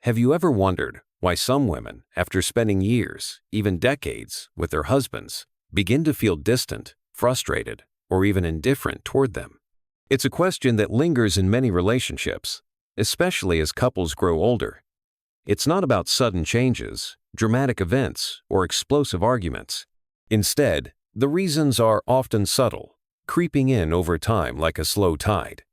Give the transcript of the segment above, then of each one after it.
Have you ever wondered why some women, after spending years, even decades, with their husbands, begin to feel distant, frustrated, or even indifferent toward them? It's a question that lingers in many relationships, especially as couples grow older. It's not about sudden changes, dramatic events, or explosive arguments. Instead, the reasons are often subtle, creeping in over time like a slow tide.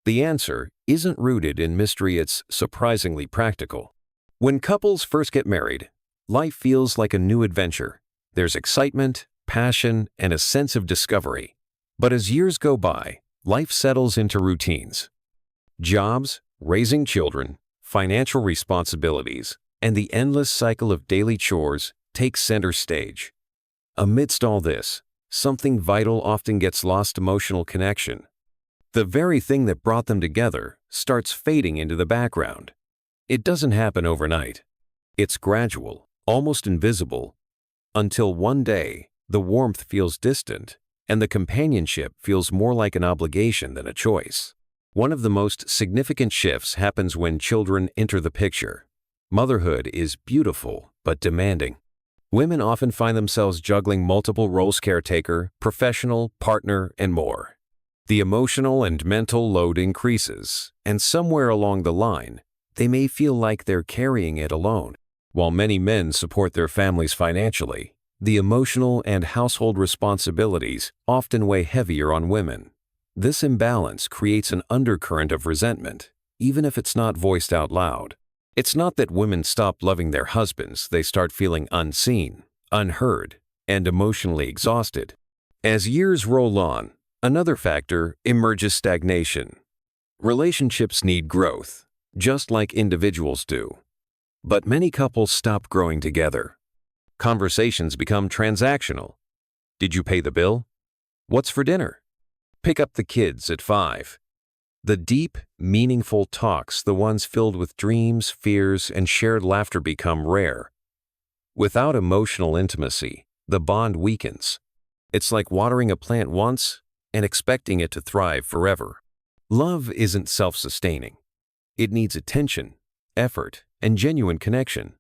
The answer isn't rooted in mystery, it's surprisingly practical. When couples first get married, life feels like a new adventure. There's excitement, passion, and a sense of discovery. But as years go by, life settles into routines. Jobs, raising children, financial responsibilities, and the endless cycle of daily chores take center stage. Amidst all this, something vital often gets lost: emotional connection. The very thing that brought them together starts fading into the background. It doesn't happen overnight. It's gradual, almost invisible, until one day the warmth feels distant and the companionship feels more like an obligation than a choice. One of the most significant shifts happens when children enter the picture. Motherhood is beautiful but demanding. Women often find themselves juggling multiple roles: caretaker, professional, partner, and more. The emotional and mental load increases, and somewhere along the line, they may feel like they're carrying it alone. While many men support their families financially, the emotional and household responsibilities often weigh heavier on women. This imbalance creates an undercurrent of resentment, even if it's not voiced out loud. It's not that women stop loving their husbands, they start feeling unseen, unheard, and emotionally exhausted. As years roll on, another factor emerges: stagnation. Relationships need growth, just like individuals do. But many couples stop growing together. Conversations become transactional. Did you pay the bill? What's for dinner? Pick up the kids at 5. The deep, meaningful talks, the ones filled with dreams, fears, and shared laughter, become rare. Without emotional intimacy, the bond weakens. It's like watering a plant once and expecting it to thrive forever. Love isn't self-sustaining. It needs attention, effort, and genuine connection.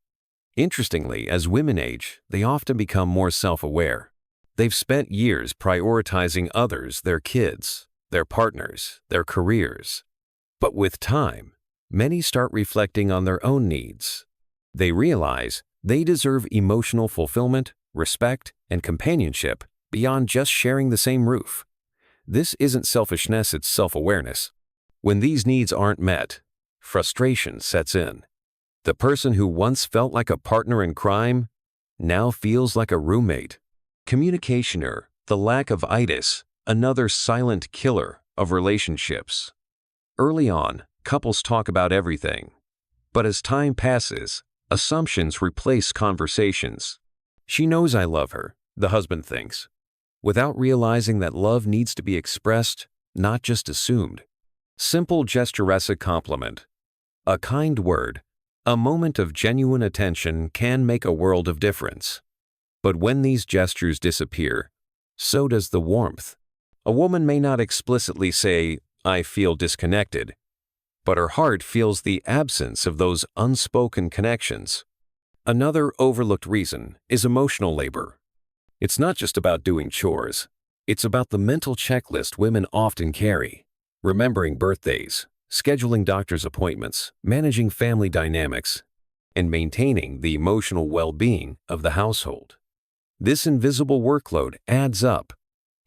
Interestingly, as women age, they often become more self-aware. They've spent years prioritizing others, their kids, their partners, their careers. But with time, many start reflecting on their own needs. They realize they deserve emotional fulfillment, respect, and companionship beyond just sharing the same roof. This isn't selfishness, it's self-awareness. When these needs aren't met, frustration sets in. The person who once felt like a partner in crime now feels like a roommate. Communication, the lack of itis, another silent killer of relationships. Early on, couples talk about everything. But as time passes, assumptions replace conversations. She knows I love her, the husband thinks, without realizing that love needs to be expressed, not just assumed. Simple gesture, a compliment, a kind word, a moment of genuine attention can make a world of difference. But when these gestures disappear, so does the warmth. A woman may not explicitly say, "I feel disconnected," but her heart feels the absence of those unspoken connections. Another overlooked reason is emotional labor. It's not just about doing chores. It's about the mental checklist women often carry: remembering birthdays, scheduling doctor's appointments, managing family dynamics, and maintaining the emotional well-being of the household. This invisible workload adds up,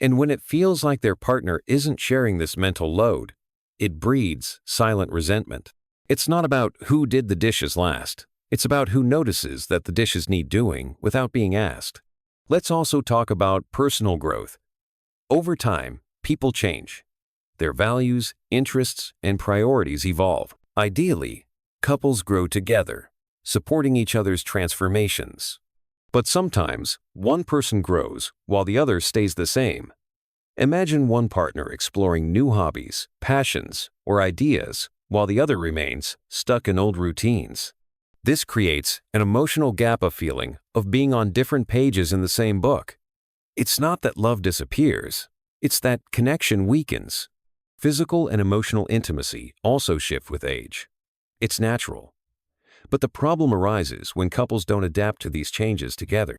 and when it feels like their partner isn't sharing this mental load, it breeds silent resentment. It's not about who did the dishes last. It's about who notices that the dishes need doing without being asked. Let's also talk about personal growth. Over time, people change. Their values, interests, and priorities evolve. Ideally, couples grow together, supporting each other's transformations. But sometimes, one person grows while the other stays the same. Imagine one partner exploring new hobbies, passions, or ideas, while the other remains stuck in old routines. This creates an emotional gap, a feeling of being on different pages in the same book. It's not that love disappears, it's that connection weakens. Physical and emotional intimacy also shift with age. It's natural. But the problem arises when couples don't adapt to these changes together.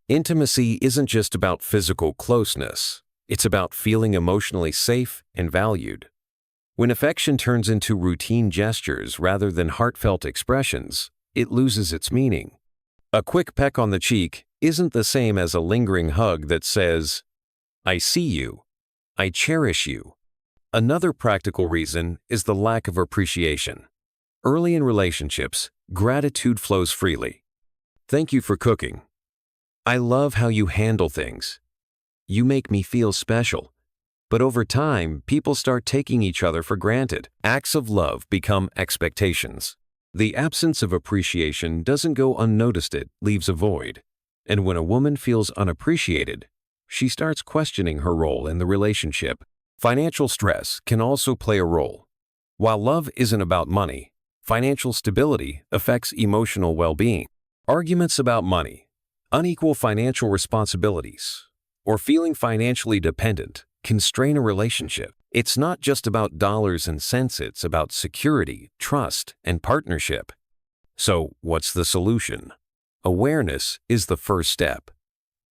Intimacy isn't just about physical closeness. It's about feeling emotionally safe and valued. When affection turns into routine gestures rather than heartfelt expressions, it loses its meaning. A quick peck on the cheek isn't the same as a lingering hug that says, "I see you. I cherish you." Another practical reason is the lack of appreciation. Early in relationships, gratitude flows freely. "Thank you for cooking. I love how you handle things. You make me feel special." But over time, people start taking each other for granted. Acts of love become expectations. The absence of appreciation doesn't go unnoticed, it leaves a void. And when a woman feels unappreciated, she starts questioning her role in the relationship. Financial stress can also play a role. While love isn't about money, financial stability affects emotional well-being. Arguments about money, unequal financial responsibilities, or feeling financially dependent can strain a relationship. It's not just about dollars and cents, it's about security, trust, and partnership. So, what's the solution? Awareness is the first step.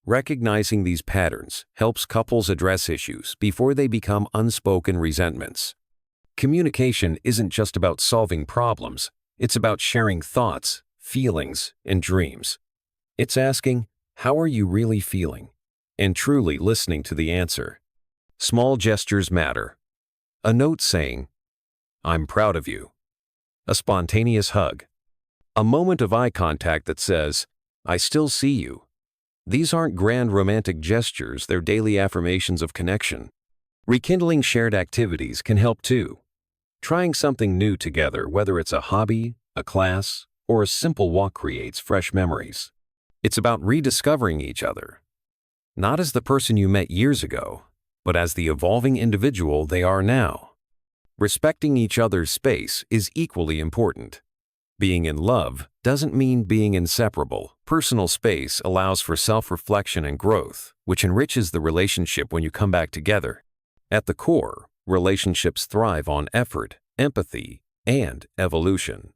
Recognizing these patterns helps couples address issues before they become unspoken resentments. Communication isn't just about solving problems, it's about sharing thoughts, feelings, and dreams. It's asking, "How are you really feeling?" and truly listening to the answer. Small gestures matter. A note saying, "I'm proud of you." A spontaneous hug. A moment of eye contact that says, "I still see you." These aren't grand romantic gestures, they're daily affirmations of connection. Rekindling shared activities can help too. Trying something new together, whether it's a hobby, a class, or a simple walk, creates fresh memories. It's about rediscovering each other, not as the person you met years ago, but as the evolving individual they are now. Respecting each other's space is equally important. Being in love doesn't mean being inseparable. Personal space allows for self-reflection and growth, which enriches the relationship when you come back together. At the core, relationships thrive on effort, empathy, and evolution.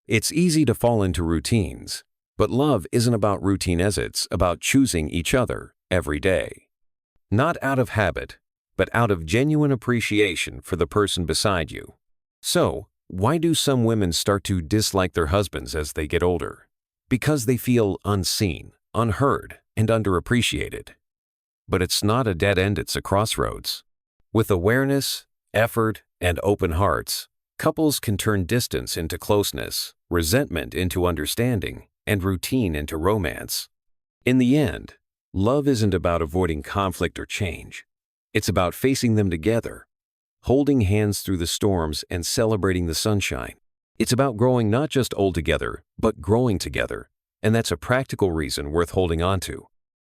It's easy to fall into routines, but love isn't about routine, as it's about choosing each other every day. Not out of habit, but out of genuine appreciation for the person beside you. So, why do some women start to dislike their husbands as they get older? Because they feel unseen, unheard, and underappreciated. But it's not a dead end, it's a crossroads. With awareness, effort, and open hearts, couples can turn distance into closeness, resentment into understanding, and routine into romance. In the end, love isn't about avoiding conflict or change. It's about facing them together, holding hands through the storms and celebrating the sunshine. It's about growing not just old together, but growing together, and that's a practical reason worth holding on to.